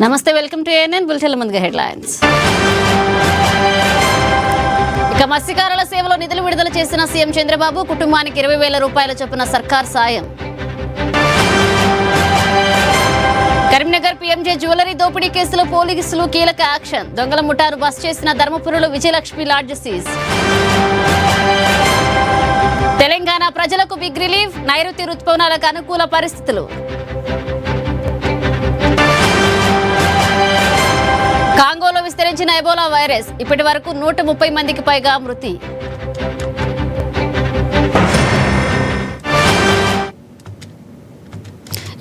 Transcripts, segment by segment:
నమస్తే, welcome to ANN బులెటిన్ల ముందుగా headlines. ఇక మత్స్యకారుల సేవలో నిధులు విడుదల చేసిన సీఎం చంద్రబాబు, కుటుంబానికి 20,000 రూపాయల చొప్పున సర్కార్ సాయం. కరీంనగర్ పీఎంజే జ్యువెలరీ దోపిడీ కేసులో పోలీసులు కీలక యాక్షన్. దొంగల ముఠాను బస్ చేసిన ధర్మపురంలో విజయలక్ష్మి లాడ్జ్ సీజ్. తెలంగాణ ప్రజలకు బిగ్ రిలీఫ్, నైరుతి రుతుపవనాలకు అనుకూల పరిస్థితులు. కాంగోలో విస్తరించిన ఎబోలా వైరస్, ఇప్పటి వరకు 130 మందికి పైగా మృతి.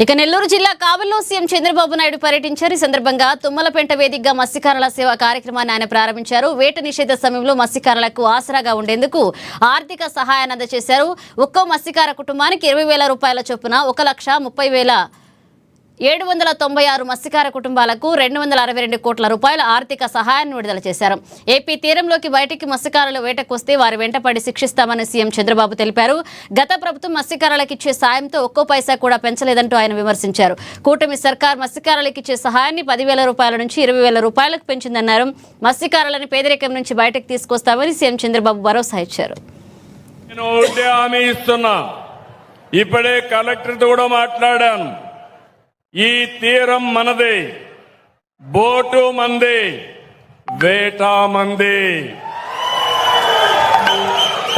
ఇక నెల్లూరు జిల్లా కావలిలో సీఎం చంద్రబాబు నాయుడు పర్యటించారు. ఈ సందర్భంగా తుమ్మలపెంట వేదికగా మత్స్యకారుల సేవ కార్యక్రమాన్ని ఆయన ప్రారంభించారు. వేట నిషేధ సమయంలో మత్స్యకారులకు ఆసరాగా ఉండేందుకు ఆర్థిక సహాయాన్ని అందజేశారు. ఒక్కో మత్స్యకార కుటుంబానికి 20,000 రూపాయల చొప్పున 1,30,796 మత్స్యకార కుటుంబాలకు 262 కోట్ల రూపాయల ఆర్థిక సహాయాన్ని విడుదల చేశారు. ఏపీ తీరంలోకి బయటికి మత్స్యకారులు వేటకొస్తే వారి వెంటపడి శిక్షిస్తామని సీఎం చంద్రబాబు తెలిపారు. గత ప్రభుత్వం మత్స్యకారులకు ఇచ్చే సాయంతో ఒక్కో పైసా కూడా పెంచలేదంటూ ఆయన విమర్శించారు. కూటమి సర్కార్ మత్స్యకారులకు ఇచ్చే సహాయాన్ని 10,000 రూపాయల నుంచి 20,000 రూపాయలకు పెంచిందన్నారు. మత్స్యకారులను పేదరికం నుంచి బయటకు తీసుకొస్తామని సీఎం చంద్రబాబు భరోసా ఇచ్చారు. ఇప్పుడే కలెక్టర్తో కూడా మాట్లాడాను. ఈ తీరం మనదే, బోటు మంది, వేట మంది,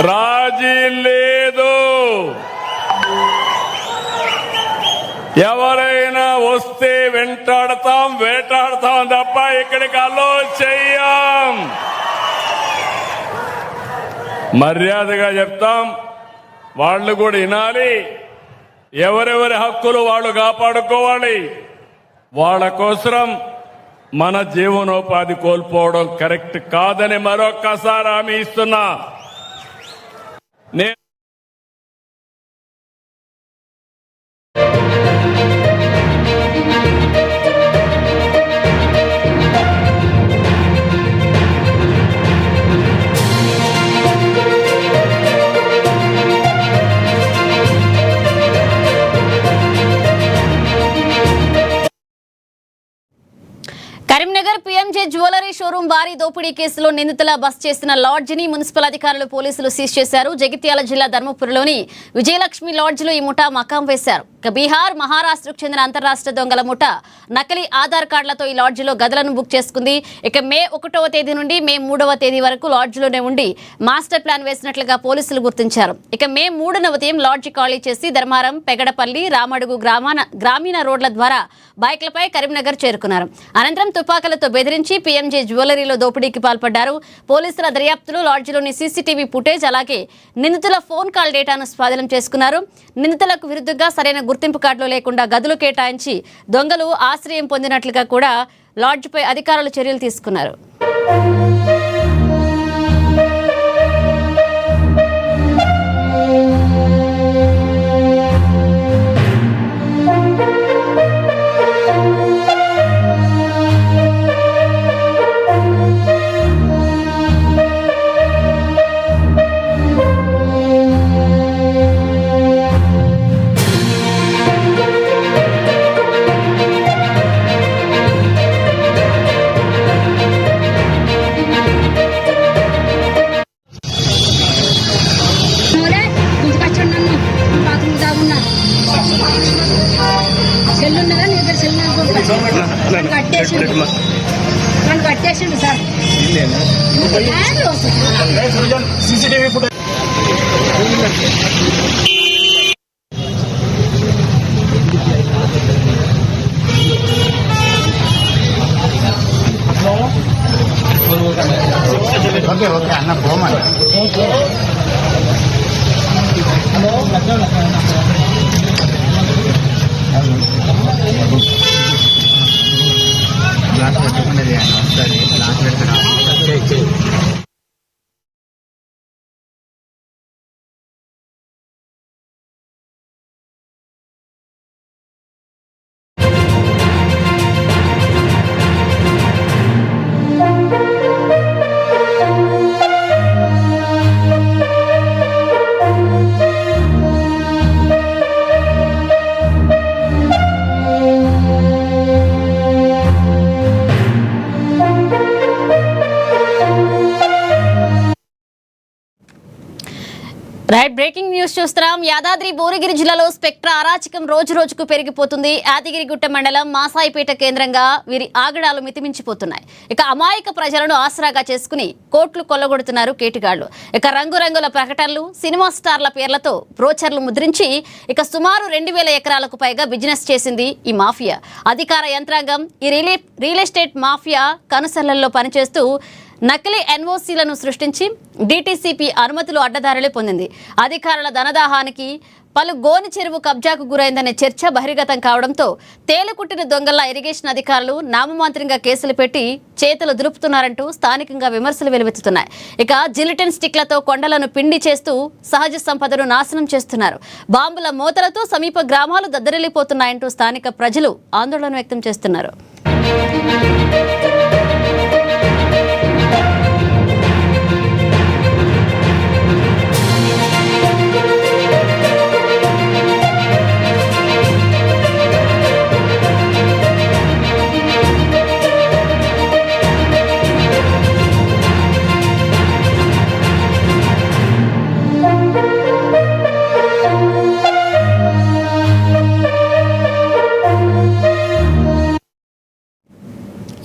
రాజీ లేదు. ఎవరైనా వస్తే వెంటాడతాం, వేటాడతాం తప్ప ఇక్కడికి అలో చెయ్యం. మర్యాదగా చెప్తాం, వాళ్ళు కూడా వినాలి. ఎవరెవరి హక్కులు వాళ్ళు కాపాడుకోవాలి. వాళ్ళ కోసం మన జీవనోపాధి కోల్పోవడం కరెక్ట్ కాదని మరొక్కసారి హామీ ఇస్తున్నా. కరీంనగర్ పీఎంజే జ్యువెలరీ షోరూం భారీ దోపిడీ కేసులో నిందితుల బస్ చేసిన లాడ్జిని మున్సిపల్ అధికారులు పోలీసులు సీజ్ చేశారు. జగిత్యాల జిల్లా ధర్మపురంలోని విజయలక్ష్మి లాడ్జిలో ఈ ముఠా మకాం వేశారు. బీహార్, మహారాష్ట్రకు చెందిన అంతర్రాష్ట్ర దొంగల ముఠా నకిలీ ఆధార్ కార్డులతో ఈ లాడ్జిలో గదులను బుక్ చేసుకుంది. ఇక మే 1వ తేదీ నుండి మే 3వ తేదీ వరకు లాడ్జిలోనే ఉండి మాస్టర్ ప్లాన్ వేసినట్లుగా పోలీసులు గుర్తించారు. ఇక మే 3న ఉదయం లాడ్జి ఖాళీ చేసి ధర్మారం, పెగడపల్లి, రామడుగు గ్రామీణ రోడ్ల ద్వారా బైక్లపై కరీంనగర్ చేరుకున్నారు. అనంతరం తుపాకులతో బెదిరించి పీఎంజే జ్యువెలరీలో దోపిడీకి పాల్పడ్డారు. పోలీసుల దర్యాప్తులో లాడ్జిలోని సీసీటీవీ ఫుటేజ్, అలాగే నిందితుల ఫోన్ కాల్ డేటాను స్వాధీనం చేసుకున్నారు. నిందితులకు విరుద్ధంగా సరైన గుర్తింపు కార్డులు లేకుండా గదులు కేటాయించి దొంగలు ఆశ్రయం పొందినట్లుగా కూడా లాడ్జిపై అధికారులు చర్యలు తీసుకున్నారు. కట్టేసిండు sir. CCTV footage okay okay అన్న పోమన్న గ్లాస్ పెట్టుకునేది అన్న ఒకసారి గ్లాస్ పెడుతున్నా. రైట్, బ్రేకింగ్ న్యూస్ చూస్తున్నాం. యాదాద్రి భువనగిరి జిల్లాలో స్పెక్ట్రా అరాచకం రోజు రోజుకు పెరిగిపోతుంది. యాదగిరిగుట్ట మండలం మాసాయిపేట కేంద్రంగా వీరి ఆగడాలు మితిమించిపోతున్నాయి. ఇక అమాయక ప్రజలను ఆసరాగా చేసుకుని కోట్లు కొల్లగొడుతున్నారు కేటిగాళ్లు. ఇక రంగురంగుల ప్రకటనలు, సినిమా స్టార్ల పేర్లతో బ్రోచర్లు ముద్రించి ఇక సుమారు 2000 ఎకరాలకు పైగా బిజినెస్ చేసింది ఈ మాఫియా. అధికార యంత్రాంగం ఈ రియల్ ఎస్టేట్ మాఫియా కనుసన్నల్లో పనిచేస్తూ నకిలీ ఎన్ఓసీలను సృష్టించి డీటీసీపీ అనుమతులు అడ్డదారులే పొందింది. అధికారుల ధనదాహానికి పలు గోని చెరువు కబ్జాకు గురైందనే చర్చ బహిర్గతం కావడంతో తేలుకుట్టిన దొంగల్లా ఇరిగేషన్ అధికారులు నామమాత్రంగా కేసులు పెట్టి చేతులు దులుపుతున్నారంటూ స్థానికంగా విమర్శలు వెలువెత్తుతున్నాయి. ఇక జిలిటిన్ స్టిక్లతో కొండలను పిండి చేస్తూ సహజ సంపదను నాశనం చేస్తున్నారు. బాంబుల మోతలతో సమీప గ్రామాలు దద్దరిల్లిపోతున్నాయంటూ స్థానిక ప్రజలు ఆందోళన వ్యక్తం చేస్తున్నారు.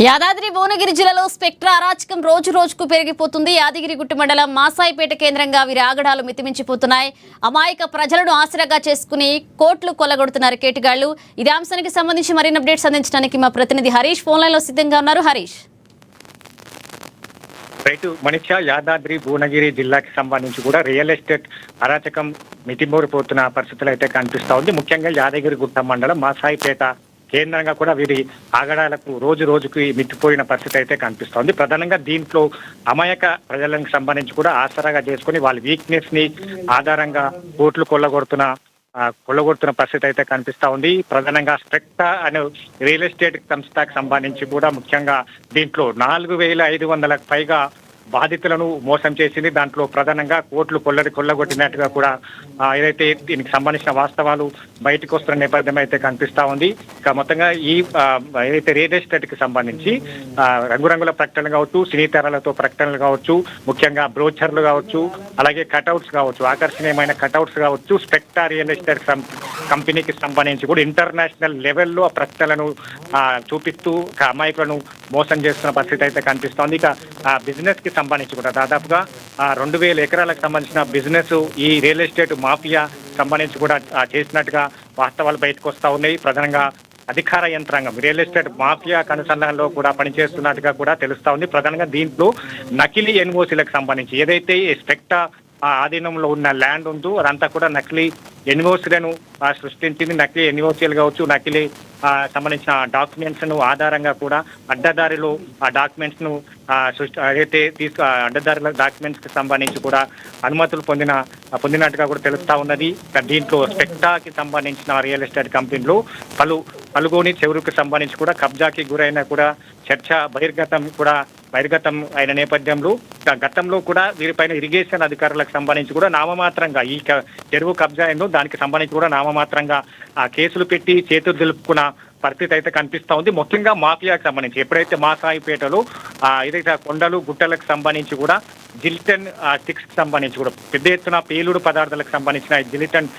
యాదాద్రి భువనగిరి జిల్లాలో స్పెక్ట్రా అరాచకం రోజు రోజుకు పెరిగిపోతుంది. యాదగిరిగుట్ట మండలం మాసాయిపేట కేంద్రంగా వీరి ఆగడాలు మితిమించిపోతున్నాయి. అమాయక ప్రజలను ఆసరాగా చేసుకుని కోట్లు కొల్లగొడుతున్నారు కేటిగాళ్లు. ఇదే అంశానికి సంబంధించి మరిన్ని అప్డేట్స్ అందించడానికి మా ప్రతినిధి హరీష్ ఫోన్ లైన్ లో సిద్ధంగా ఉన్నారు. హరీష్, రైతు మనిష యాదాద్రి భువనగిరి జిల్లాకి సంబంధించి కూడా రియల్ ఎస్టేట్ అరాచకం మితిమీరిపోతున్న పరిస్థితులు అయితే కనిపిస్తా ఉంది. ముఖ్యంగా యాదగిరిగుట్ట మండలం మాసాయిపేట కేంద్రంగా కూడా వీరి ఆగడాలకు రోజు రోజుకి మితిపోయిన పరిస్థితి అయితే కనిపిస్తోంది. ప్రధానంగా దీంట్లో అమాయక ప్రజలకు సంబంధించి కూడా ఆసరాగా చేసుకుని వాళ్ళ వీక్నెస్ ని ఆధారంగా కోట్లు కొల్లగొడుతున్న పరిస్థితి అయితే కనిపిస్తా ఉంది. ప్రధానంగా స్పెక్ట్రా అనే రియల్ ఎస్టేట్ సంస్థకు సంబంధించి కూడా ముఖ్యంగా దీంట్లో 4500లకు పైగా బాధితులను మోసం చేసింది. దాంట్లో ప్రధానంగా కోట్లు కొల్లగొట్టినట్టుగా కూడా ఏదైతే దీనికి సంబంధించిన వాస్తవాలు బయటకు వస్తున్న నేపథ్యం అయితే కనిపిస్తా ఉంది. ఇక మొత్తంగా ఈ ఏదైతే రియల్ ఎస్టేట్ కి సంబంధించి రంగురంగుల ప్రకటనలు కావచ్చు, సినీతారాలతో ప్రకటనలు కావచ్చు, ముఖ్యంగా బ్రోచర్లు కావచ్చు, అలాగే కటౌట్స్ కావచ్చు, ఆకర్షణీయమైన కటౌట్స్ కావచ్చు, స్పెక్ట్రా రియల్ ఎస్టేట్ కంపెనీకి సంబంధించి కూడా ఇంటర్నేషనల్ లెవెల్లో ఆ ప్రకటనలను చూపిస్తూ అమాయకులను మోసం చేస్తున్న పరిస్థితి అయితే కనిపిస్తోంది. ఇక బిజినెస్ కి సంబంధించి కూడా దాదాపుగా 2000 ఎకరాలకు సంబంధించిన బిజినెస్ ఈ రియల్ ఎస్టేట్ మాఫియా సంబంధించి కూడా చేసినట్టుగా వాస్తవాలు బయటకు వస్తా ఉన్నాయి. ప్రధానంగా అధికార యంత్రాంగం రియల్ ఎస్టేట్ మాఫియా కనుసంధానంలో కూడా పనిచేస్తున్నట్టుగా కూడా తెలుస్తా ఉంది. ప్రధానంగా దీంట్లో నకిలీ ఎన్ఓసీలకు సంబంధించి ఏదైతే స్పెక్ట్రా ఆధీనంలో ఉన్న ల్యాండ్ ఉందో అదంతా కూడా నకిలీ ఎన్ఓసీలను సృష్టించింది. నకిలీ ఎన్ఓసీలు కావచ్చు, నకిలీ సంబంధించిన డాక్యుమెంట్స్ ను ఆధారంగా కూడా అడ్డదారిలో ఆ డాక్యుమెంట్స్ ను ఏదైతే అడ్డదారిలో డాక్యుమెంట్స్ కి సంబంధించి కూడా అనుమతులు పొందినట్టుగా కూడా తెలుస్తా ఉన్నది. దీంట్లో స్పెక్ట్రాకి సంబంధించిన రియల్ ఎస్టేట్ కంపెనీలు పలుగోని చెరువుకి సంబంధించి కూడా కబ్జాకి గురైన కూడా చర్చ బహిర్గతం అయిన నేపథ్యంలో గతంలో కూడా వీరిపైన ఇరిగేషన్ అధికారులకు సంబంధించి కూడా నామమాత్రంగా ఈ చెరువు కబ్జా అయిందో దానికి సంబంధించి కూడా నామమాత్రంగా ఆ కేసులు పెట్టి చేతులు దులుపుకున్న పరిస్థితి అయితే కనిపిస్తా ఉంది. ముఖ్యంగా మాఫియాకి సంబంధించి ఎప్పుడైతే మాసాయిపేటలో ఏదైతే కొండలు గుట్టలకు సంబంధించి కూడా జిలిటన్ స్టిక్స్ కి సంబంధించి కూడా పెద్ద ఎత్తున పేలుడు పదార్థాలకు సంబంధించిన జిలిటన్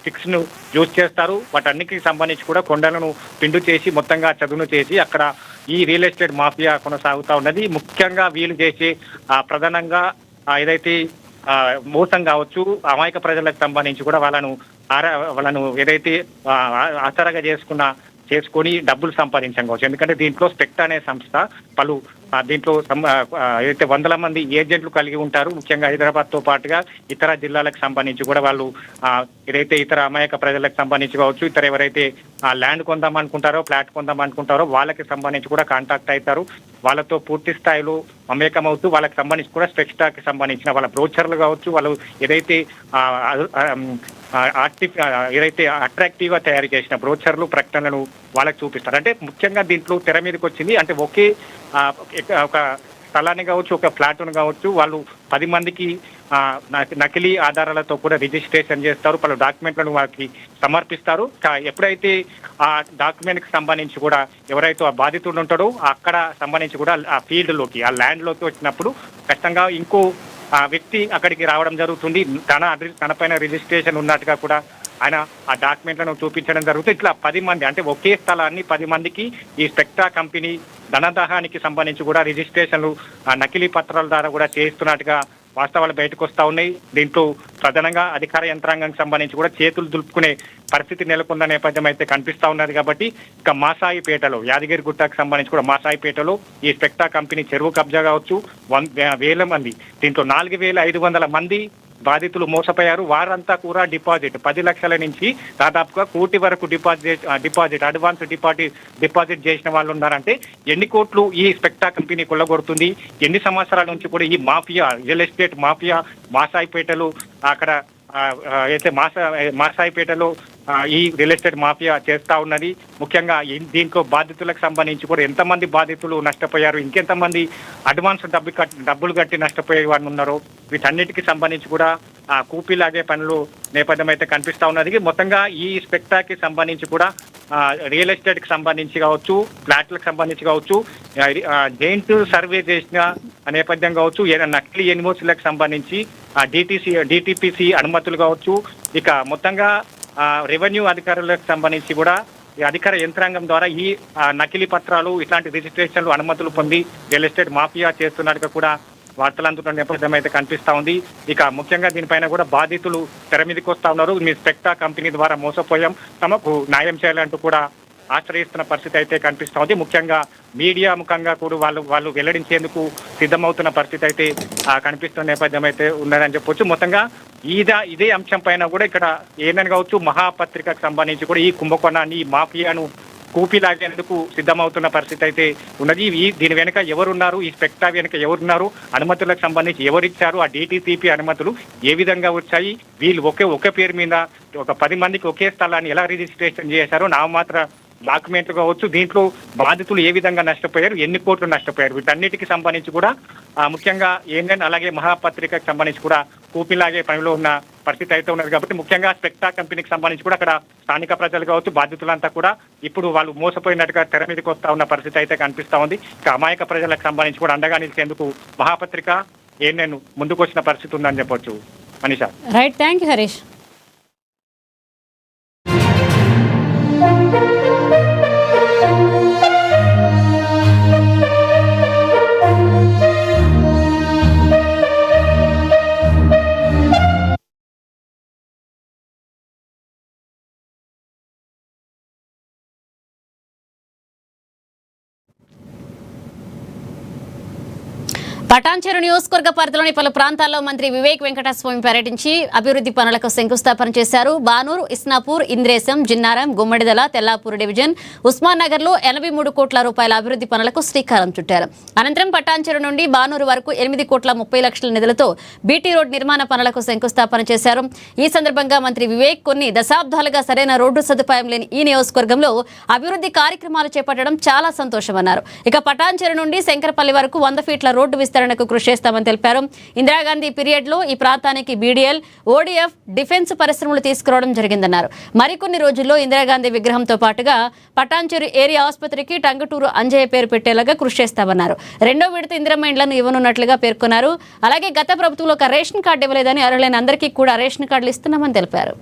స్టిక్స్ ను యూజ్ చేస్తారు. వాటన్నిటికి సంబంధించి కూడా కొండలను పిండు చేసి మొత్తంగా చదును చేసి అక్కడ ఈ రియల్ ఎస్టేట్ మాఫియా కొనసాగుతా ఉన్నది. ముఖ్యంగా వీళ్ళు చేసే ప్రధానంగా ఏదైతే మోసం కావచ్చు, అమాయక ప్రజలకు సంబంధించి కూడా వాళ్ళను ఏదైతే ఆసరాగా చేసుకొని డబ్బులు సంపాదించడం కావచ్చు. ఎందుకంటే దీంట్లో స్పెక్ట్రా అనే సంస్థ దీంట్లో ఏదైతే 100 మంది ఏజెంట్లు కలిగి ఉంటారు. ముఖ్యంగా హైదరాబాద్ తో పాటుగా ఇతర జిల్లాలకు సంబంధించి కూడా వాళ్ళు ఏదైతే ఇతర అమాయక ప్రజలకు సంబంధించి కావచ్చు, ఇతర ఎవరైతే ల్యాండ్ కొందామనుకుంటారో, ఫ్లాట్ కొందామనుకుంటారో వాళ్ళకి సంబంధించి కూడా కాంటాక్ట్ అవుతారు. వాళ్ళతో పూర్తి స్థాయిలో మమేకమవుతూ వాళ్ళకి సంబంధించి కూడా స్పెక్ట్రాకి సంబంధించిన వాళ్ళ బ్రోచర్లు కావచ్చు, వాళ్ళు ఏదైతే ఏదైతే అట్రాక్టివ్ గా తయారు చేసిన బ్రోచర్లు ప్రకటనలను వాళ్ళకి చూపిస్తారు. అంటే ముఖ్యంగా దీంట్లో తెర మీదకి వచ్చింది అంటే ఒకే ఒక స్థలాన్ని కావచ్చు, ఒక ఫ్లాట్ను కావచ్చు, వాళ్ళు 10 మందికి నకిలీ ఆధారాలతో కూడా రిజిస్ట్రేషన్ చేస్తారు. పలు డాక్యుమెంట్లను వారికి సమర్పిస్తారు. ఎప్పుడైతే ఆ డాక్యుమెంట్ కి సంబంధించి కూడా ఎవరైతే ఆ బాధితుడు ఉంటాడో అక్కడ సంబంధించి కూడా ఆ ఫీల్డ్ లోకి, ఆ ల్యాండ్ లోకి వచ్చినప్పుడు ఖచ్చితంగా ఇంకో ఆ వ్యక్తి అక్కడికి రావడం జరుగుతుంది. తన పైన రిజిస్ట్రేషన్ ఉన్నట్టుగా కూడా ఆయన ఆ డాక్యుమెంట్లను చూపించడం జరుగుతుంది. ఇట్లా 10 మంది అంటే ఒకే స్థలాన్ని 10 మందికి ఈ స్పెక్ట్రా కంపెనీ ధనదాహానికి సంబంధించి కూడా రిజిస్ట్రేషన్లు నకిలీ పత్రాల ద్వారా కూడా చేస్తున్నట్టుగా వాస్తవాలు బయటకు వస్తా ఉన్నాయి. దీంట్లో ప్రధానంగా అధికార యంత్రాంగానికి సంబంధించి కూడా చేతులు దులుపుకునే పరిస్థితి నెలకొన్న నేపథ్యం అయితే కనిపిస్తా ఉన్నది. కాబట్టి ఇక మాసాయిపేటలో యాదగిరిగుట్టకు సంబంధించి కూడా మాసాయిపేటలో ఈ స్పెక్ట్రా కంపెనీ చెరువు కబ్జా కావచ్చు, వేల మంది, దీంట్లో 4,500 మంది బాధితులు మోసపోయారు. వారంతా కూడా డిపాజిట్ 10 లక్షల నుంచి దాదాపుగా 1 కోటి వరకు డిపాజిట్ అడ్వాన్స్ డిపాజిట్ చేసిన వాళ్ళు ఉన్నారంటే ఎన్ని కోట్లు ఈ స్పెక్ట్రా కంపెనీ కొల్లగొడుతుంది, ఎన్ని సంవత్సరాల నుంచి కూడా ఈ మాఫియా రియల్ ఎస్టేట్ మాఫియా మాసాయిపేటలో అక్కడ అయితే మాసాయిపేటలో ఈ రియల్ ఎస్టేట్ మాఫియా చేస్తా ఉన్నది. ముఖ్యంగా దీంట్లో బాధితులకు సంబంధించి కూడా ఎంతమంది బాధితులు నష్టపోయారు, ఇంకెంతమంది అడ్వాన్స్ డబ్బులు కట్టి నష్టపోయే వారు ఉన్నారో వీటన్నిటికీ సంబంధించి కూడా కూపీలాగే పనులు నేపథ్యం అయితే కనిపిస్తా ఉన్నది. మొత్తంగా ఈ స్పెక్ట్రాకి సంబంధించి కూడా రియల్ ఎస్టేట్ కి సంబంధించి కావచ్చు, ఫ్లాట్లకు సంబంధించి కావచ్చు, జైంట్ సర్వే చేసిన నేపథ్యం కావచ్చు, నకిలీ ఎన్ఓసీలకు సంబంధించి డిటిపిసి అనుమతులు కావచ్చు, ఇక మొత్తంగా రెవెన్యూ అధికారులకు సంబంధించి కూడా అధికార యంత్రాంగం ద్వారా ఈ నకిలీ పత్రాలు ఇట్లాంటి రిజిస్ట్రేషన్లు అనుమతులు పొంది రియల్ ఎస్టేట్ మాఫియా చేస్తున్నట్టుగా కూడా వార్తలు అందుతున్న నేపథ్యం అయితే కనిపిస్తా ఉంది. ఇక ముఖ్యంగా దీనిపైన కూడా బాధితులు తెర మీదకి వస్తా ఉన్నారు. మీ స్పెక్ట్రా కంపెనీ ద్వారా మోసపోయాం, తమకు న్యాయం చేయాలంటూ కూడా ఆశ్రయిస్తున్న పరిస్థితి అయితే కనిపిస్తా ఉంది. ముఖ్యంగా మీడియా ముఖంగా కూడా వాళ్ళు వెల్లడించేందుకు సిద్ధమవుతున్న పరిస్థితి అయితే కనిపిస్తున్న నేపథ్యం అయితే ఉన్నదని చెప్పొచ్చు. మొత్తంగా ఇదే అంశం పైన కూడా ఇక్కడ ఏందని కావచ్చు, మహాపత్రికకు సంబంధించి కూడా ఈ కుంభకోణాన్ని ఈ మాఫియాను కూపీలాగేందుకు సిద్ధమవుతున్న పరిస్థితి అయితే ఉన్నది. దీని వెనుక ఎవరున్నారు, ఈ స్పెక్ట్రా వెనుక ఎవరున్నారు, అనుమతులకు సంబంధించి ఎవరిచ్చారు, ఆ డిటిసిపి అనుమతులు ఏ విధంగా వచ్చాయి, వీళ్ళు ఒకే పేరు మీద ఒక 10 మందికి ఒకే స్థలాన్ని ఎలా రిజిస్ట్రేషన్ చేశారో నామమాత్ర డాక్యుమెంట్లు కావచ్చు, దీంట్లో బాధితులు ఏ విధంగా నష్టపోయారు, ఎన్ని కోట్లు నష్టపోయారు, వీటన్నిటికి సంబంధించి కూడా ముఖ్యంగా ఏంటంటే అలాగే మహాపత్రికకు సంబంధించి కూడా కూపీలాగే పనిలో ఉన్న పరిస్థితి అయితే ఉన్నది. కాబట్టి ముఖ్యంగా స్పెక్ట్రా కంపెనీకి సంబంధించి కూడా అక్కడ స్థానిక ప్రజలు కావచ్చు, బాధితులంతా కూడా ఇప్పుడు వాళ్ళు మోసపోయినట్టుగా తెర మీదకి వస్తా ఉన్న పరిస్థితి అయితే కనిపిస్తా ఉంది. ఇక అమాయక ప్రజలకు సంబంధించి కూడా అండగా నిలిచేందుకు మహాపత్రిక నేను ముందుకు వచ్చిన పరిస్థితి ఉందని చెప్పొచ్చు. Manisha. Right, thank you Harish. Patancheru నియోజకవర్గ పరిధిలోని పలు ప్రాంతాల్లో మంత్రి వివేక్ వెంకటస్వామి పర్యటించి అభివృద్ధి పనులకు శంకుస్థాపన చేశారు. బానూరు, ఇస్నాపూర్, ఇంద్రేశం, జిన్నారం, గుమ్మడిదల, తెల్లాపూర్ డివిజన్, ఉస్మాన్ నగర్ లో 83 కోట్ల రూపాయల అభివృద్ధి పనులకు శ్రీకారం చుట్టారు. అనంతరం పటాన్చెరు నుండి బానూరు వరకు 8,30,00,000 నిధులతో బీటీ రోడ్ నిర్మాణ పనులకు శంకుస్థాపన చేశారు. ఈ సందర్భంగా మంత్రి వివేక్ కొన్ని దశాబ్దాలుగా సరైన రోడ్డు సదుపాయం లేని ఈ నియోజకవర్గంలో అభివృద్ధి కార్యక్రమాలు చేపట్టడం చాలా సంతోషమన్నారు. ఇక పటాన్చెరు నుండి శంకరపల్లి వరకు 100 ఫీట్ల రోడ్డు విస్తరణకు కృషి చేస్తామని తెలిపారు. ఇందిరాగాంధీ పీరియడ్ లో ఈ ప్రాంతానికి బీడీఎల్, ఓడీఎఫ్, డిఫెన్స్ పరిశ్రమలు తీసుకురావడం జరిగిందన్నారు. మరికొన్ని రోజుల్లో ఇందిరాగాంధీ విగ్రహంతో పాటుగా పటాన్చెరు ఏరియా ఆసుపత్రికి టంగుటూరు అంజయ్య పేరు పెట్టేలాగా కృషి చేస్తామన్నారు. 2వ విడత ఇందిరమ్మ ఇండ్లను ఇవ్వనున్నట్లుగా పేర్కొన్నారు. అలాగే గత ప్రభుత్వంలో ఒక రేషన్ కార్డు ఇవ్వలేదని, అర్హులైన అందరికీ కూడా రేషన్ కార్డులు ఇస్తున్నామని తెలిపారు.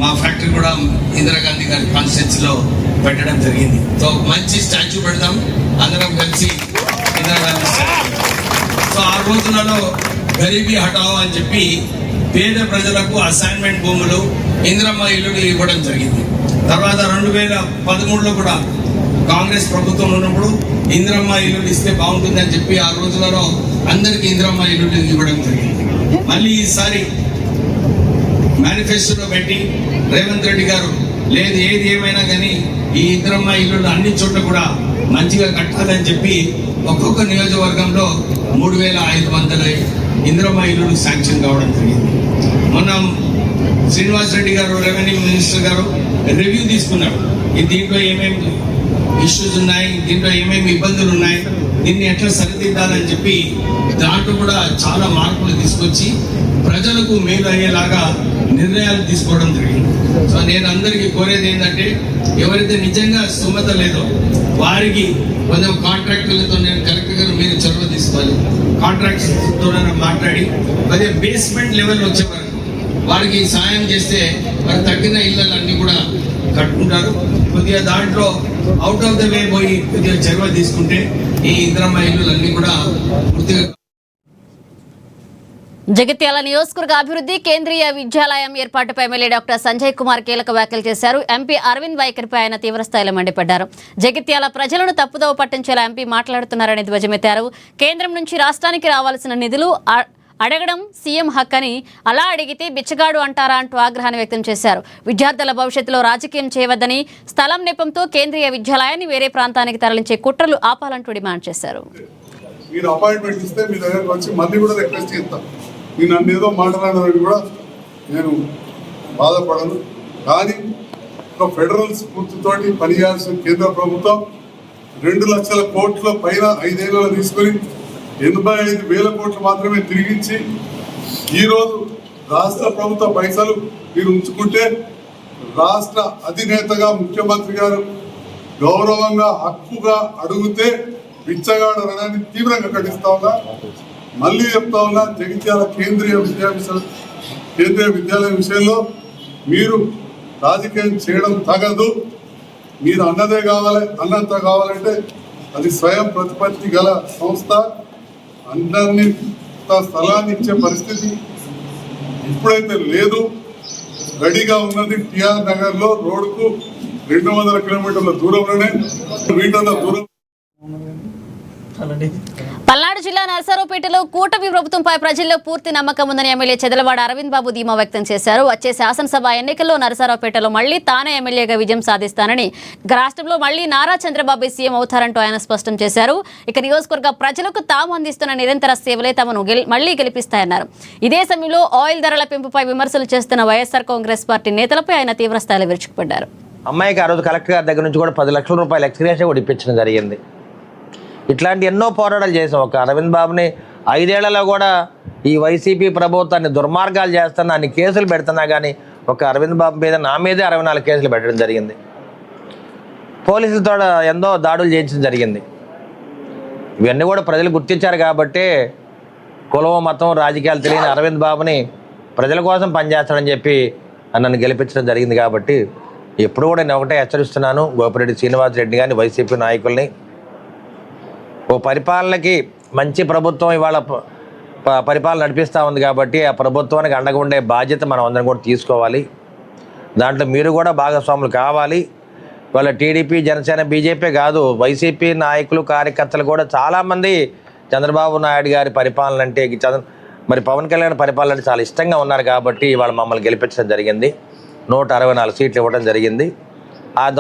మా ఫ్యాక్టరీ కూడా ఇందిరాగాంధీ గారి కాన్స్టిట్యూన్సీలో పెట్టడం జరిగింది. సో మంచి స్టాచ్యూ పెడతాం అందరం కలిసి ఇందిరాగాంధీ. సో ఆ రోజులలో గరీబీ హటావో అని చెప్పి పేద ప్రజలకు అసైన్మెంట్ భూములు, ఇందిరమ్మ ఇల్లులు ఇవ్వడం జరిగింది. తర్వాత 2013లో కూడా కాంగ్రెస్ ప్రభుత్వం ఉన్నప్పుడు ఇందిరమ్మ ఇల్లులు ఇస్తే బాగుంటుంది అని చెప్పి ఆ రోజులలో అందరికీ ఇందిరమ్మ ఇల్లులు ఇవ్వడం జరిగింది. మళ్ళీ ఈసారి మేనిఫెస్టోలో పెట్టి రేవంత్ రెడ్డి గారు లేదు ఏది ఏమైనా కానీ ఈ ఇందిరమ్మ ఇల్లులు అన్ని చోట్ల కూడా మంచిగా కట్టాలని చెప్పి ఒక్కొక్క నియోజకవర్గంలో 3,500 ఇందిరమ్మ ఇల్లులు శాంక్షన్ కావడం జరిగింది. మొన్న శ్రీనివాస్ రెడ్డి గారు రెవెన్యూ మినిస్టర్ గారు రివ్యూ తీసుకున్నారు. దీంట్లో ఏమేమి ఇష్యూస్ ఉన్నాయి, దీంట్లో ఏమేమి ఇబ్బందులు ఉన్నాయి, దీన్ని ఎట్లా సరిదిద్దాలని చెప్పి దాంట్లో కూడా చాలా మార్పులు తీసుకొచ్చి ప్రజలకు మేలు అయ్యేలాగా నిర్ణయాలు తీసుకోవడం జరిగింది. సో నేను అందరికీ కోరేది ఏంటంటే ఎవరైతే నిజంగా స్థోమత లేదో వారికి కొంచెం కాంట్రాక్టులతో, నేను కలెక్టర్ గారు మీరు చొరవ తీసుకోవాలి, కాంట్రాక్ట్స్తో మాట్లాడి అదే బేస్మెంట్ లెవెల్ వచ్చే వరకు వారికి సాయం చేస్తే వారు తగ్గిన ఇళ్ళన్నీ కూడా కట్టుకుంటారు. కొద్దిగా దాంట్లో అవుట్ ఆఫ్ ద వే పోయి కొద్దిగా చొరవ తీసుకుంటే ఈ ఇందిరమ్మ ఇళ్ళన్నీ కూడా పూర్తిగా. జగిత్యాల నియోజకవర్గ అభివృద్ధి కేంద్రీయ విద్యాలయం ఏర్పాటుపై ఎమ్మెల్యే డాక్టర్ సంజయ్ కుమార్ కీలక వ్యాఖ్యలు చేశారు. ఎంపీ అరవింద్ వైఖరిపై ఆయన తీవ్రస్థాయిలో మండిపడ్డారు. జగిత్యాల ప్రజలను తప్పుదోవ పట్టించేలా ఎంపీ మాట్లాడుతున్నారని ధ్వజమెత్తారు. కేంద్రం నుంచి రాష్ట్రానికి రావాల్సిన నిధులు అడగడం సీఎం హక్కని, అలా అడిగితే బిచ్చగాడు అంటారా అంటూ ఆగ్రహాన్ని వ్యక్తం చేశారు. విద్యార్థుల భవిష్యత్తులో రాజకీయం చేయవద్దని, స్థలం నెపంతో కేంద్రీయ విద్యాలయాన్ని వేరే ప్రాంతానికి తరలించే కుట్రలు ఆపాలంటూ డిమాండ్ చేశారు. మీరు అపాయింట్మెంట్ ఇస్తే మీ దగ్గరకు వచ్చి మళ్ళీ కూడా రిక్వెస్ట్ చేస్తాను. నేను నన్ను ఏదో మాట్లాడాలని కూడా నేను బాధపడను. కానీ ఒక ఫెడరల్ స్ఫూర్తితోటి పనిచేయాల్సిన కేంద్ర ప్రభుత్వం 2 లక్షల కోట్ల పైన 5 ఏళ్ళలో తీసుకొని 85,000 కోట్లు మాత్రమే తిరిగించి ఈరోజు రాష్ట్ర ప్రభుత్వ పైసలు మీరు ఉంచుకుంటే రాష్ట్ర అధినేతగా ముఖ్యమంత్రి గారు గౌరవంగా హక్కుగా అడిగితే బిచ్చగాడు అనడాన్ని తీవ్రంగా ఖండిస్తా ఉన్నా. మళ్ళీ చెప్తా ఉన్నా, జగిత్యాల కేంద్రీయ విద్యాలయం విషయంలో మీరు రాజకీయం చేయడం తగదు. మీరు అన్నదే కావాలి, అన్నంత కావాలంటే అది స్వయం ప్రతిపత్తి గల సంస్థ. అందరినీ స్థలాన్ని ఇచ్చే పరిస్థితి ఇప్పుడైతే లేదు. రెడీగా ఉన్నది టిఆర్ నగర్ లో రోడ్డుకు 200 కిలోమీటర్ల దూరంలోనే, మీటర్ల దూరం. పల్నాడు జిల్లా నరసరావుపేటలో కూటమి ప్రభుత్వంపై ప్రజల్లో పూర్తి నమ్మకం ఉందని ఎమ్మెల్యే చెదలవాడ అరవింద్ బాబు ధీమా వ్యక్తం చేశారు. వచ్చే శాసనసభ ఎన్నికల్లో నరసరావుపేటలో మళ్లీ తానే ఎమ్మెల్యేగా విజయం సాధిస్తానని, రాష్ట్రంలో మళ్లీ నారా చంద్రబాబు సీఎం అవుతారంటూ ఆయన స్పష్టం చేశారు. ఇక నియోజకవర్గ ప్రజలకు తాము అందిస్తున్న నిరంతర సేవలే తమను మళ్లీ గెలిపిస్తాయన్నారు. ఇదే సమయంలో ఆయిల్ ధరల పెంపుపై విమర్శలు చేస్తున్న వైఎస్ఆర్ కాంగ్రెస్ పార్టీ నేతలపై ఆయన తీవ్రస్థాయిలో విరుచుకుపడ్డారు. అమ్మాయికి ఆ రోజు కలెక్టర్ గారి దగ్గర నుంచి కూడా 10 లక్షల రూపాయలు ఎక్స్గ్రేషన్ కూడా ఇప్పించడం జరిగింది. ఇట్లాంటి ఎన్నో పోరాటాలు చేసాం. ఒక అరవింద్ బాబుని 5 ఏళ్లలో కూడా ఈ వైసీపీ ప్రభుత్వాన్ని దుర్మార్గాలు చేస్తున్నా, అన్ని కేసులు పెడుతున్నా కానీ ఒక అరవింద్ బాబు మీద, నా మీదే 64 కేసులు పెట్టడం జరిగింది. పోలీసులతో ఎన్నో దాడులు చేయించడం జరిగింది. ఇవన్నీ కూడా ప్రజలు గుర్తించారు కాబట్టి కులం, మతం, రాజకీయాలు తెలియని అరవింద్ బాబుని ప్రజల కోసం పనిచేస్తాడని చెప్పి నన్ను గెలిపించడం జరిగింది. కాబట్టి ఎప్పుడు కూడా నేను ఒకటే హెచ్చరిస్తున్నాను, గోపిరెడ్డి శ్రీనివాసరెడ్డి కానీ వైసీపీ నాయకుల్ని, ఓ పరిపాలనకి మంచి ప్రభుత్వం ఇవాళ పరిపాలన నడిపిస్తూ ఉంది కాబట్టి ఆ ప్రభుత్వానికి అండగా ఉండే బాధ్యత మనం అందరం కూడా తీసుకోవాలి. దాంట్లో మీరు కూడా భాగస్వాములు కావాలి. వాళ్ళ టీడీపీ, జనసేన, బీజేపీ కాదు, వైసీపీ నాయకులు, కార్యకర్తలు కూడా చాలామంది చంద్రబాబు నాయుడు గారి పరిపాలన అంటే, మరి పవన్ కళ్యాణ్ పరిపాలన అంటే చాలా ఇష్టంగా ఉన్నారు కాబట్టి ఇవాళ మమ్మల్ని గెలిపించడం జరిగింది. 164 సీట్లు ఇవ్వడం జరిగింది.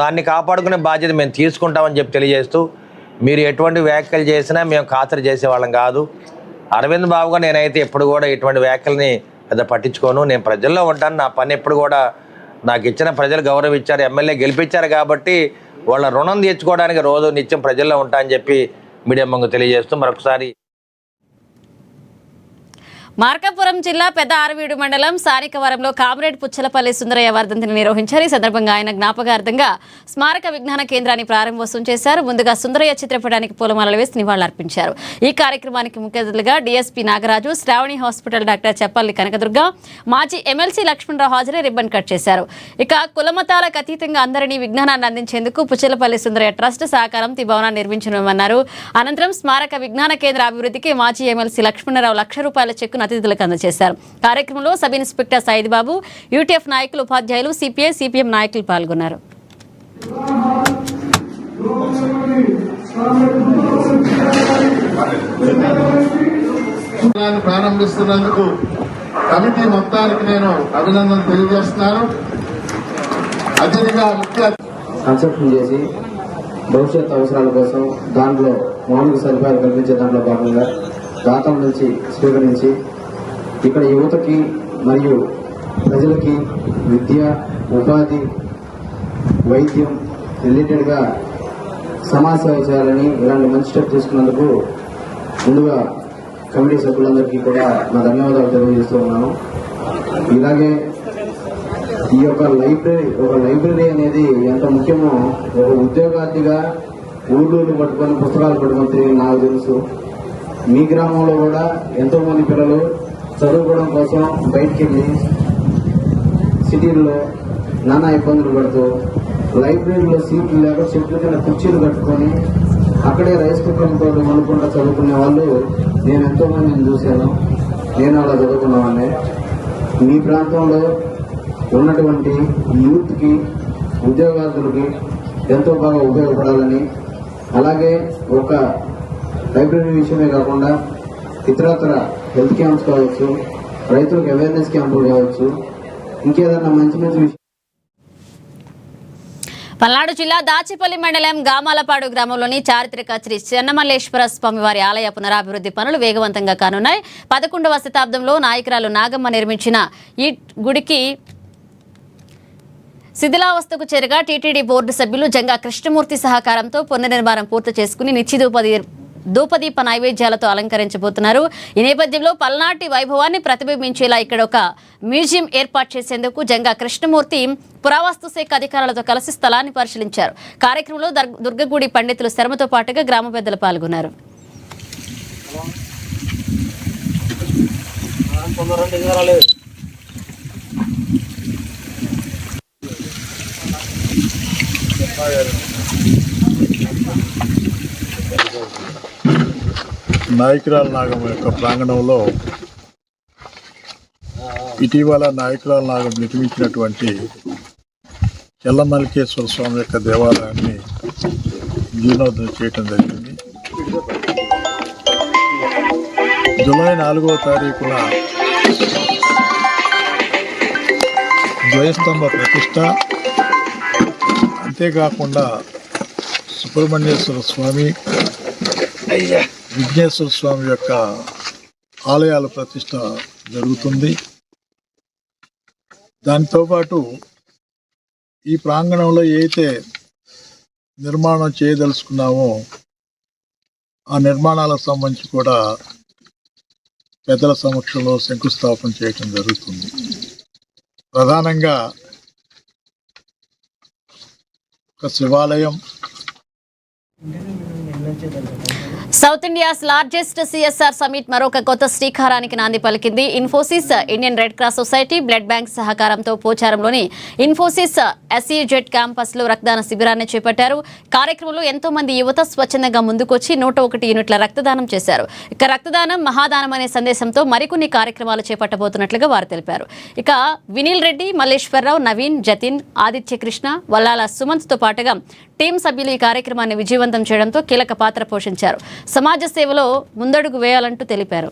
దాన్ని కాపాడుకునే బాధ్యత మేము తీసుకుంటామని చెప్పి తెలియజేస్తూ, మీరు ఎటువంటి వ్యాఖ్యలు చేసినా మేము ఖాతరు చేసేవాళ్ళం కాదు. అరవింద్ బాబుగా నేనైతే ఎప్పుడు కూడా ఎటువంటి వ్యాఖ్యల్ని పెద్ద పట్టించుకోను. నేను ప్రజల్లో ఉంటాను. నా పని ఎప్పుడు కూడా నాకు ఇచ్చిన ప్రజలు గౌరవించారు, ఎమ్మెల్యే గెలిపించారు కాబట్టి వాళ్ళ రుణం తీర్చుకోవడానికి రోజు నిత్యం ప్రజల్లో ఉంటా అని చెప్పి మీడియా ముందు తెలియజేస్తూ మరొకసారి. మార్కాపురం జిల్లా పెద్ద ఆరవీడు మండలం సానికవరంలో కామ్రేడ్ పుచ్చలపల్లి సుందరయ్య వర్ధంతిని నిర్వహించారు. ఈ సందర్భంగా ఆయన జ్ఞాపకార్థంగా స్మారక విజ్ఞాన కేంద్రాన్ని ప్రారంభోత్సవం చేశారు. ముందుగా సుందరయ్య చిత్రపటానికి పూలమాలలు వేసి నివాళులర్పించారు. ఈ కార్యక్రమానికి ముఖ్య అతిథులుగా DSP Nagaraju, Sravani hospital doctor Cheppalli Kanakadurga, మాజీ ఎమ్మెల్సీ లక్ష్మణరావు హాజరై రిబ్బన్ కట్ చేశారు. ఇక కులమతాలకు అతీతంగా అందరినీ విజ్ఞానాన్ని అందించేందుకు పుచ్చలపల్లి సుందరయ్య ట్రస్ట్ సహకారంతో ఈ భవనాన్ని నిర్మించనున్నారు. అనంతరం స్మారక విజ్ఞాన కేంద్ర అభివృద్ధికి మాజీ ఎమ్మెల్సీ లక్ష్మణరావు ₹1,00,000 చెక్కును అతిథులకు అందజేశారు. కార్యక్రమంలో సబ్ ఇన్స్పెక్టర్ సైద్ బాబు, యూటీఎఫ్ నాయకులు, ఉపాధ్యాయులు, సిపిఐ, సిపిఎం నాయకులు పాల్గొన్నారు. ప్రారంభిస్తున్నందుకు కమిటీ మొత్తానికి నేను అభినందన తెలియజేస్తున్నాను. అదేవిధంగా ముఖ్య కన్సెప్షన్ చేసి భవిష్యత్ అవసరాల కోసం దాంట్లో మౌలిక సదుపాయాలు కల్పించే దాంట్లో భాగంగా దాతల నుంచి స్వీకరించి ఇక్కడ యువతకి మరియు ప్రజలకి విద్య, ఉపాధి, వైద్యం రిలేటెడ్గా సమాజ సేవ చేయాలని ఇలాంటి మంచి స్టెప్ తీసుకున్నందుకు ముందుగా కమిటీ సభ్యులందరికీ కూడా నా ధన్యవాదాలు తెలియజేస్తూ ఉన్నాను. ఇలాగే ఈ యొక్క లైబ్రరీ అనేది ఎంత ముఖ్యమో ఒక ఉద్యోగార్థిగా ఊళ్ళూరు పట్టుకొని పుస్తకాలు పట్టుకొని తిరిగి నాకు తెలుసు. మీ గ్రామంలో కూడా ఎంతో మంది పిల్లలు చదువుకోవడం కోసం బయటికి వెళ్ళి సిటీల్లో నానా ఇబ్బందులు పడుతూ లైబ్రరీలో సీట్లు లేక చెట్ల కింద కుర్చీలు కట్టుకొని అక్కడే రైస్ కుక్కర్తో అనుకుంటా చదువుకునే వాళ్ళు నేను ఎంతో మందిని చూశాను. నేను అలా చదువుకున్నవాడిని. మీ ప్రాంతంలో ఉన్నటువంటి యూత్కి ఉద్యోగార్థులకి ఎంతో బాగా ఉపయోగపడాలని, అలాగే ఒక లైబ్రరీ విషయమే కాకుండా ఇతరత్ర హెల్త్ క్యాంప్స్ కావచ్చు, రైతులకు అవేర్నెస్ క్యాంపులు కావచ్చు, ఇంకేదన్నా మంచి మంచి విషయం. పల్నాడు జిల్లా దాచిపల్లి మండలం గామాలపాడు గ్రామంలోని చారిత్రక శ్రీ చెన్నమల్లేశ్వర స్వామివారి ఆలయ పునరాభివృద్ధి పనులు వేగవంతంగా కానున్నాయి. 11వ శతాబ్దంలో నాయకురాలు నాగమ్మ నిర్మించిన ఈ గుడికి శిథిలావస్థకు చేరగా టీటీడీ బోర్డు సభ్యులు జంగా కృష్ణమూర్తి సహకారంతో పునర్నిర్మాణం పూర్తి చేసుకుని ధూపదీప నైవేద్యాలతో అలంకరించబోతున్నారు. ఈ నేపథ్యంలో పల్నాటి వైభవాన్ని ప్రతిబింబించేలా ఇక్కడ ఒక మ్యూజియం ఏర్పాటు చేసేందుకు జంగా కృష్ణమూర్తి పురావస్తు శాఖ అధికారులతో కలిసి స్థలాన్ని పరిశీలించారు. కార్యక్రమంలో దుర్గగుడి పండితులు శర్మతో పాటుగా గ్రామ పెద్దలు పాల్గొన్నారు. నాయకురాల నాగమ్మ యొక్క ప్రాంగణంలో ఇటీవల నాయకురాల నాగం నిర్మించినటువంటి చెన్నమల్లేశ్వర స్వామి యొక్క దేవాలయాన్ని జీర్ణోద్ధరణ చేయటం జరిగింది. జూలై 4వ తారీఖున ద్వయస్తంభ ప్రతిష్ట, అంతేకాకుండా సుబ్రహ్మణ్యేశ్వర స్వామి, విఘ్నేశ్వర స్వామి యొక్క ఆలయాల ప్రతిష్ట జరుగుతుంది. దాంతో పాటు ఈ ప్రాంగణంలో ఏదైతే నిర్మాణం చేయదలుచుకున్నామో ఆ నిర్మాణాలకు సంబంధించి కూడా పెద్దల సమక్షంలో శంకుస్థాపన చేయటం జరుగుతుంది. ప్రధానంగా ఒక శివాలయం, south India's largest CSR summit మరొక కొత్త శ్రీకారానికి నాంది పలికింది. Infosys, Indian red cross society, blood bank సహకారంతో పోచారంలోని ఇన్ఫోసిస్ ఎస్ఈజెడ్ క్యాంపస్ లో రక్తదాన శిబిరాన్ని చేపట్టారు. కార్యక్రమంలో ఎంతో మంది యువత స్వచ్ఛందంగా ముందుకొచ్చి 101 యూనిట్ల రక్తదానం చేశారు. ఇక రక్తదానం మహాదానం అనే సందేశంతో మరికొన్ని కార్యక్రమాలు చేపట్టబోతున్నట్లుగా వారు తెలిపారు. ఇక వినీల్ రెడ్డి, మల్లేశ్వరరావు, నవీన్, జతిన్, ఆదిత్య కృష్ణ, వల్లాల సుమంత్ తో పాటుగా టీం సభ్యులు ఈ కార్యక్రమాన్ని విజయవంతం చేయడంతో కీలక పాత్ర పోషించారు. సమాజ సేవలో ముందడుగు వేయాలంటూ తెలిపారు.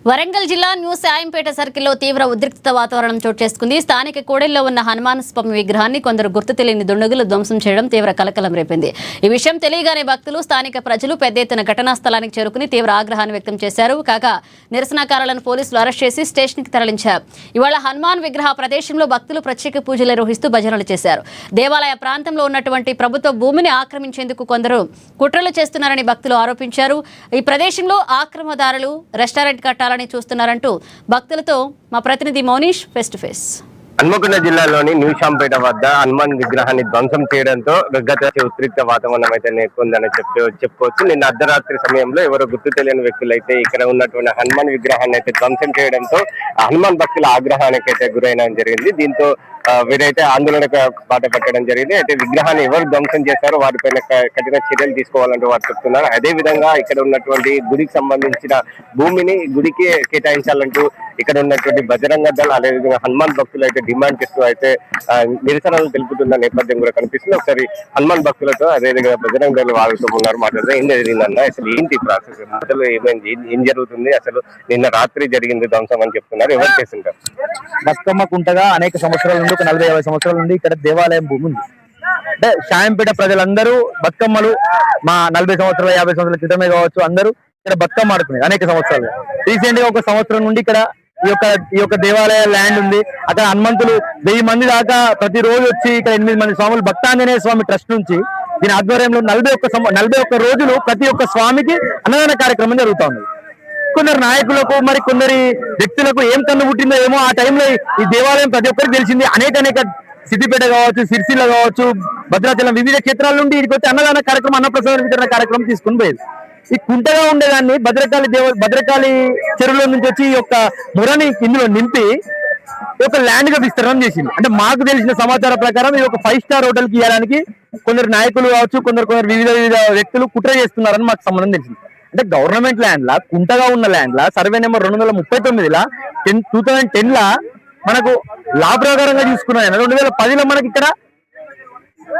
వరంగల్ జిల్లా న్యూ సాయంపేట సర్కిల్లో తీవ్ర ఉద్రిక్తత వాతావరణం చోటు చేసుకుంది. స్థానిక కోడెల్లో ఉన్న హనుమాన్ స్వామి విగ్రహాన్ని కొందరు గుర్తు తెలియని దుండగులు ధ్వంసం చేయడం తీవ్ర కలకలం రేపింది. ఈ విషయం తెలియగానే భక్తులు, స్థానిక ప్రజలు పెద్ద ఎత్తున ఘటనా స్థలానికి చేరుకుని తీవ్ర ఆగ్రహాన్ని వ్యక్తం చేశారు. కాగా నిరసనకారులను పోలీసులు అరెస్ట్ చేసి స్టేషన్కి తరలించారు. ఇవాళ హనుమాన్ విగ్రహ ప్రదేశంలో భక్తులు ప్రత్యేక పూజలు నిర్వహిస్తూ భజనలు చేశారు. దేవాలయ ప్రాంతంలో ఉన్నటువంటి ప్రభుత్వ భూమిని ఆక్రమించేందుకు కొందరు కుట్రలు చేస్తున్నారని భక్తులు ఆరోపించారు. ఈ ప్రదేశంలో ఆక్రమదారులు రెస్టారెంట్ కట్టాలని చూస్తున్నారంటూ భక్తులతో మా ప్రతినిధి Mounish face to face. Hanamkonda జిల్లాలోని న్యూ శాంపేట వద్ద హనుమాన్ విగ్రహాన్ని ధ్వంసం చేయడంతో గత ఉద్రిక్త వాతావరణం అయితే నెలకొందని చెప్పుకోవచ్చు. నిన్న అర్ధరాత్రి సమయంలో ఎవరో గుర్తు తెలియని వ్యక్తులు అయితే ఇక్కడ ఉన్నటువంటి హనుమాన్ విగ్రహాన్ని అయితే ధ్వంసం చేయడంతో హనుమాన్ భక్తుల ఆగ్రహానికి అయితే గురైన జరిగింది. దీంతో వీరైతే ఆందోళనకు బాట పట్టడం జరిగింది. అయితే విగ్రహాన్ని ఎవరు ధ్వంసం చేశారో వారిపైన కఠిన చర్యలు తీసుకోవాలంటూ వారు చెప్తున్నారు. అదే విధంగా ఇక్కడ ఉన్నటువంటి గుడికి సంబంధించిన భూమిని గుడికి కేటాయించాలంటూ ఇక్కడ ఉన్నటువంటి బజరంగ దళ అదేవిధంగా హనుమాన్ భక్తులు అయితే డిమాండ్ చేస్తూ అయితే నిరసనలు తెలుపుతున్న నేపథ్యం కూడా కనిపిస్తుంది. ఒకసారి హనుమాన్ భక్తులతో అదేవిధంగా బజరంగ దళ వాళ్ళతో ఉన్నారు మాట్లాడితే ఏం జరిగిందన్న, అసలు ఏంటి ప్రాసెస్, అసలు ఏమైంది, ఏం జరుగుతుంది, అసలు నిన్న రాత్రి జరిగింది ధ్వంసం అని చెప్తున్నారు, ఎవరు చేస్తుంటారు? బతుకమ్మ కుంటగా అనేక సంవత్సరాల నుండి, ఒక 40-50 సంవత్సరాల నుండి ఇక్కడ దేవాలయం భూమి ఉంది. అంటే షాయంపేట ప్రజలందరూ బతుకమ్మలు మా 40 సంవత్సరాల 50 సంవత్సరాల క్రితమే కావచ్చు, అందరూ ఇక్కడ బతుకమ్మ ఆడుకునేది అనేక సంవత్సరాలు. రీసెంట్ గా 1 సంవత్సరం నుండి ఇక్కడ ఈ యొక్క దేవాలయ ల్యాండ్ ఉంది. అక్కడ హనుమంతులు 1000 మంది దాకా ప్రతిరోజు వచ్చి ఇక్కడ 8 మంది స్వాములు భక్తాంజనేయ స్వామి ట్రస్ట్ నుంచి దీని ఆధ్వర్యంలో 41 రోజులు ప్రతి ఒక్క స్వామికి అన్నదాన కార్యక్రమం జరుగుతూ ఉంది. కొందరు నాయకులకు మరి కొందరి వ్యక్తులకు ఏం కన్ను పుట్టిందో ఏమో ఆ టైంలో ఈ దేవాలయం ప్రతి ఒక్కరికి తెలిసింది. అనేక సిద్దిపేట కావచ్చు, సిరిసిల్ల కావచ్చు, భద్రాచలం వివిధ క్షేత్రాల నుండి ఇక్కడికి వచ్చి అన్నదాన కార్యక్రమం, అన్నప్రసాద వితరణ కార్యక్రమం తీసుకుని పోయేది. ఈ కుంటగా ఉండేదాన్ని భద్రకాళి చెరువులో నుంచి వచ్చి ఈ యొక్క మురని ఇందులో నింపి ఒక ల్యాండ్ గా విస్తరణ చేసింది. అంటే మాకు తెలిసిన సమాచారం ప్రకారం ఇది ఒక 5 స్టార్ హోటల్ కి ఇవ్వడానికి కొందరు నాయకులు కావచ్చు, కొందరు వివిధ వ్యక్తులు కుట్ర చేస్తున్నారని మాకు సంబంధం తెలిసింది. అంటే గవర్నమెంట్ ల్యాండ్ లా, కుంటగా ఉన్న ల్యాండ్ లా, సర్వే నెంబర్ 239 2010 మనకు లా ప్రకారంగా చూసుకున్నాయి. 2010లో మనకి ఇక్కడ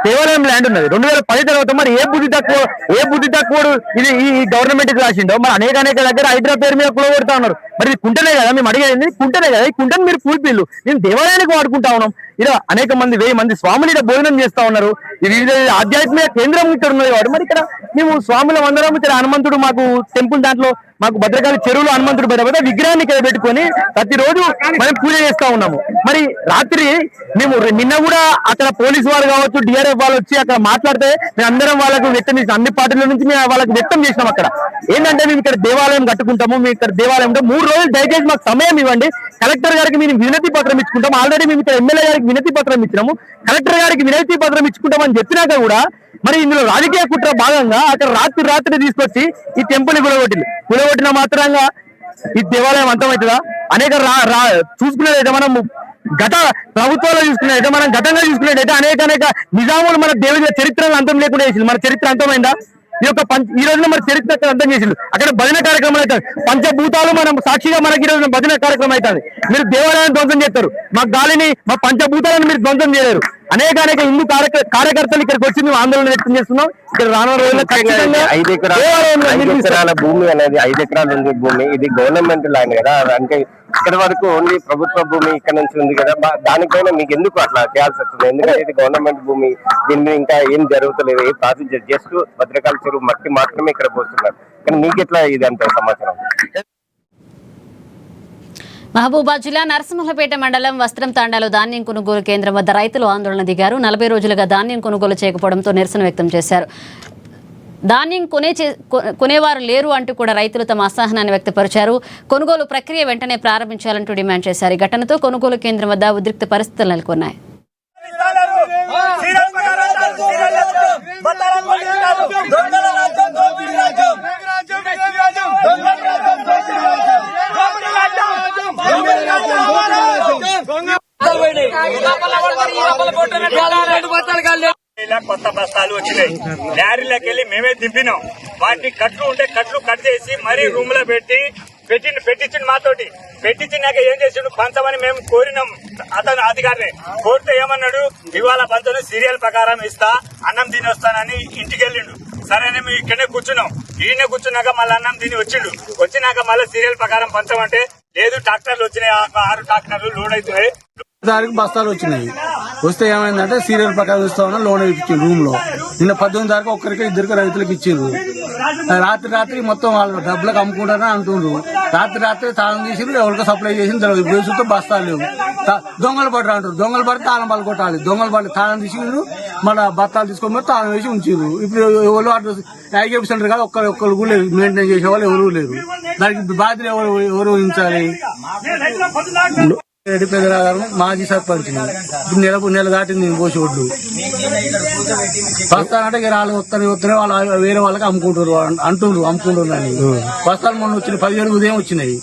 దేవాలయం ల్యాండ్ ఉన్నది. 2010 తర్వాత మరి ఏ బుద్ధి తక్కువ ఇది ఈ గవర్నమెంట్ కి రాసిండో మరి అనేక దగ్గర హైడ్రా పేరు మీద కూడగొడతా ఉన్నారు. మరి ఇది కుంటనే కదా, మేము అడిగేది కుంటనే కదా, ఈ కుంటను మీరు కూల్పిల్లు, మేము దేవాలయానికి వాడుకుంటా ఉన్నాం. ఇలా అనేక మంది 1000 మంది స్వాములు ఇక్కడ భోజనం చేస్తా ఉన్నారు. ఈ వివిధ ఆధ్యాత్మిక కేంద్రం ఇక్కడ ఉన్నది కాబట్టి మరి ఇక్కడ మేము స్వాముల అందరం ఇక్కడ హనుమంతుడు మాకు టెంపుల్ దాంట్లో మాకు భద్రకాళి చెరువులో హనుమంతుడు పెద్ద విగ్రహాన్ని ఇక్కడ పెట్టుకొని ప్రతిరోజు మనం పూజ చేస్తా ఉన్నాము. మరి రాత్రి మేము నిన్న కూడా అక్కడ పోలీసు వారు కావచ్చు, డిఆర్ఎఫ్ వాళ్ళు వచ్చి అక్కడ మాట్లాడితే మేము అందరం వాళ్ళకు వ్యక్తం చేసాం. అన్ని పార్టీల నుంచి మేము వాళ్ళకి వ్యక్తం చేసినాం. అక్కడ ఏంటంటే మేము ఇక్కడ దేవాలయం కట్టుకుంటాము, మేము ఇక్కడ దేవాలయం 3 రోజులు దయచేసి మాకు సమయం ఇవ్వండి, కలెక్టర్ గారికి మేము వినతి పత్రం ఇచ్చుకుంటాం. ఆల్రెడీ మేము ఇక్కడ ఎమ్మెల్యే గారికి వినతి పత్రం ఇచ్చినాము, కలెక్టర్ గారికి వినతి పత్రం ఇచ్చుకుంటామని చెప్పినాక కూడా మరి ఇందులో రాజకీయ కుట్ర భాగంగా అక్కడ రాత్రి తీసుకొచ్చి ఈ టెంపుల్ కూలగొట్టిన మాత్రంగా ఈ దేవాలయం అంతమవుతుందా? అనేక చూసుకునేదైతే మనం గత ప్రభుత్వాలు చూసుకునేదైతే, మనం గతంగా చూసుకునేదైతే అనేక నిజాములు మన దేవుళ్ళ చరిత్రను అంతం లేకుండా చేసింది. మన చరిత్ర అంతమైందా? ఈ రోజున మన చరిత్ర అర్థం చేసిండు. అక్కడ భజన కార్యక్రమం అవుతుంది. పంచభూతాలు మనం సాక్షిగా మనకి ఈ రోజున భజన కార్యక్రమం అవుతుంది. మీరు దేవాలయాన్ని ధ్వంసం చేస్తారు, మా గాలిని, మా పంచభూతాలను మీరు ధ్వంసం చేయలేరు. అనేక హిందూ కార్యకర్తలు ఇక్కడికి వచ్చి మేము ఆందోళన వ్యక్తం చేస్తున్నాం. ఇక్కడ రానున్న రోజుల్లో 5 ఎకరాల భూమి అనేది 5 ఎకరాలు ఉంది భూమి. ఇది గవర్నమెంట్ ల్యాండ్ కదా, అంటే ఇక్కడ వరకు ఓన్లీ ప్రభుత్వ భూమి ఇక్కడ నుంచి ఉంది కదా, దానిపైన మీకు ఎందుకు అట్లా చేయాల్సి వస్తుంది? ఎందుకంటే ఇది గవర్నమెంట్ భూమి, దీని మీద ఇంకా ఏం జరుగుతలేదు, ఏ ప్రాసెస్, జస్ట్ భద్రకాళి చెరువు మట్టి మాత్రమే ఇక్కడ పోస్తున్నారు. కానీ మీకు ఎట్లా ఇది అంత సమాచారం? మహబూబాద్ జిల్లా నరసింహులపేట మండలం వస్త్రం తాండాలో ధాన్యం కొనుగోలు కేంద్రం వద్ద రైతులు ఆందోళన దిగారు. 40 రోజులుగా ధాన్యం కొనుగోలు చేయకపోవడంతో నిరసన వ్యక్తం చేశారు. ధాన్యం కొనేవారు లేరు అంటూ కూడా రైతులు తమ అసహనాన్ని వ్యక్తపరిచారు. కొనుగోలు ప్రక్రియ వెంటనే ప్రారంభించాలంటూ డిమాండ్ చేశారు. ఈ ఘటనతో కొనుగోలు కేంద్రం వద్ద ఉద్రిక్త పరిస్థితులు నెలకొన్నాయి. కొత్త బస్తాలు వచ్చినాయి, లారీలోకి వెళ్ళి మేమే దింపినాం. వాటిని కట్లు ఉంటే కట్లు కట్ చేసి మరీ రూమ్ లో పెట్టించిండు. మాతోటి పెట్టించినాక ఏం చేసిండు, పంచమని మేము కోరినాం అతను అధికారిని. కోరితే ఏమన్నాడు, ఇవాళ పంచను సీరియల్ ప్రకారం ఇస్తా, అన్నం తిని వస్తానని ఇంటికి వెళ్ళిండు. సరే మేము ఇక్కడనే కూర్చున్నాం. ఈయనే కూర్చున్నాక మళ్ళీ అన్నం తిని వచ్చినాక మళ్ళీ సీరియల్ ప్రకారం పంచమంటే లేదు, ట్రాక్టర్లు వచ్చినాయి, 6 ట్రాక్టర్లు లోడ్ అవుతున్నాయి. తారీఖు బస్తాలు వచ్చినాయి. వస్తే ఏమైందంటే సీరియల్ ప్రకారం ఇస్తా ఉన్నా లోన్ ఇప్పించింది రూమ్ లో. నిన్న 18 తారీఖు ఒక్కరికి 2 రైతులకు ఇచ్చిండ్రు. రాత్రి మొత్తం వాళ్ళు డబ్బులకు అమ్ముకుంటారని అంటుండ్రు. రాత్రి తాళం తీసిండ్రు, ఎవరికి సప్లై చేసింది తెలియదు. ఇప్పుడు బస్తాలు లేవు. దొంగలు పడరా అంటారు, దొంగలు పడితే తాళం పళ్ళు కొట్టాలి. దొంగలు పడి తాళం తీసిండ్రు, మళ్ళీ బస్తాలు తీసుకొని పోయి తాళం వేసి ఉంచిండ్రు. ఇప్పుడు ఎవరు అటు ఐకేపీ సెంటర్ కాదు, ఒక్కరు కూడా లేరు, మెయింటైన్ చేసే వాళ్ళు ఎవరు లేరు. దానికి బాధ్యత ఎవరు వహించాలి? రెడ్డి పెద్దరాగారు మాజీ సర్పంచ్, నెల దాటింది నేను పోసి ఒడ్లు బస్తాలంటే వాళ్ళు వస్తారు వాళ్ళు వేరే వాళ్ళకి అమ్ముకుంటారు అమ్ముకుంటున్నాను. బస్తాలు మొన్న వచ్చినాయి, 17 ఉదయం వచ్చినాయి.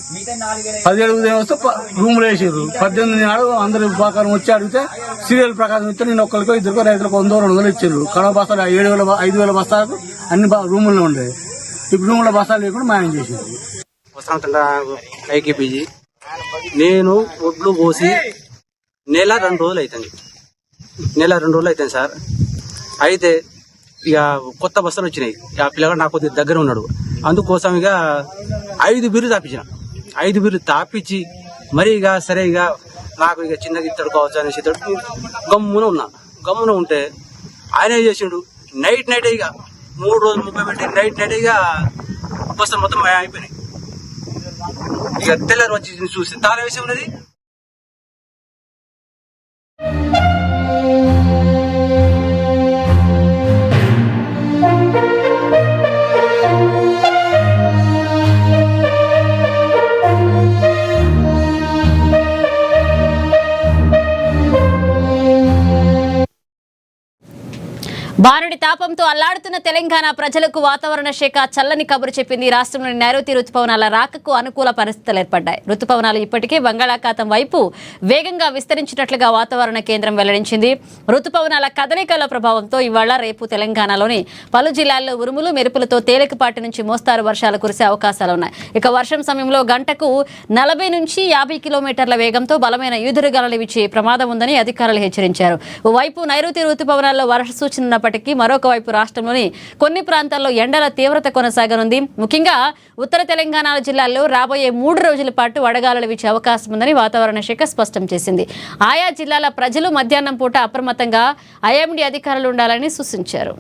17 ఉదయం వస్తే రూమ్ లో వేసారు. 18 నాడు అందరి ప్రకారం వచ్చి అడిగితే సీరియల్ ప్రకారం ఇస్తే నేను ఒక్కరికో 2 రైతులకు 100-200 ఇచ్చారు. కడవ బస్తాలు 5,000 బస్తాలకు అన్ని రూముల్లో ఉండే. ఇప్పుడు రూమ్ లో బస్తాలు లేకుండా మాయం చేసింది. ఐకేపీజీ నేను ఒడ్లు పోసి నెల 2 రోజులు అవుతుంది సార్. అయితే ఇక కొత్త బస్తాలు వచ్చినాయి. ఆ పిల్లగాడు నాకు కొద్దిగా దగ్గర ఉన్నాడు, అందుకోసం ఇక 5 బిర్రు తాపించిన. 5 బిర్రు తాపించి మరి ఇక సరే ఇక నాకు ఇక చిన్నగా ఇత్తడు కావచ్చు అనేసి ఇతడు గమ్మున ఉంటే ఆయన ఏం చేసిండు నైట్ ఇక 3 రోజులు 30 పెట్టి నైట్ ఇక బస్సులు మొత్తం అయిపోయినాయి. ఇక తెల్లారి వచ్చి చూస్తే తాళం వేసి ఉన్నది. భానుడి తాపంతో అల్లాడుతున్న తెలంగాణ ప్రజలకు వాతావరణ శాఖ చల్లని కబురు చెప్పింది. రాష్ట్రంలోని నైరుతి రుతుపవనాల రాకకు అనుకూల పరిస్థితులు ఏర్పడ్డాయి. రుతుపవనాలు ఇప్పటికే బంగాళాఖాతం వైపు వేగంగా విస్తరించినట్లుగా వాతావరణ కేంద్రం వెల్లడించింది. రుతుపవనాల కదలికల ప్రభావంతో ఇవాళ రేపు తెలంగాణలోని పలు జిల్లాల్లో ఉరుములు మెరుపులతో తేలికపాటి నుంచి మోస్తారు వర్షాలు కురిసే అవకాశాలున్నాయి. ఇక వర్షం సమయంలో గంటకు 40 నుంచి 50 కిలోమీటర్ల వేగంతో బలమైన ఈదురుగాలులు వీచే ప్రమాదం ఉందని అధికారులు హెచ్చరించారు. ఓవైపు నైరుతి రుతుపవనాల్లో వర్ష సూచన మరొక వైపు రాష్ట్రంలోని కొన్ని ప్రాంతాల్లో ఎండల తీవ్రత కొనసాగనుంది. ముఖ్యంగా ఉత్తర తెలంగాణ జిల్లాల్లో రాబోయే 3 రోజుల పాటు వడగాలులు వీచే అవకాశం ఉందని వాతావరణ శాఖ స్పష్టం చేసింది. ఆయా జిల్లాల ప్రజలు మధ్యాహ్నం పూట అప్రమత్తంగా ఐఎండీ అధికారులు ఉండాలని సూచించారు.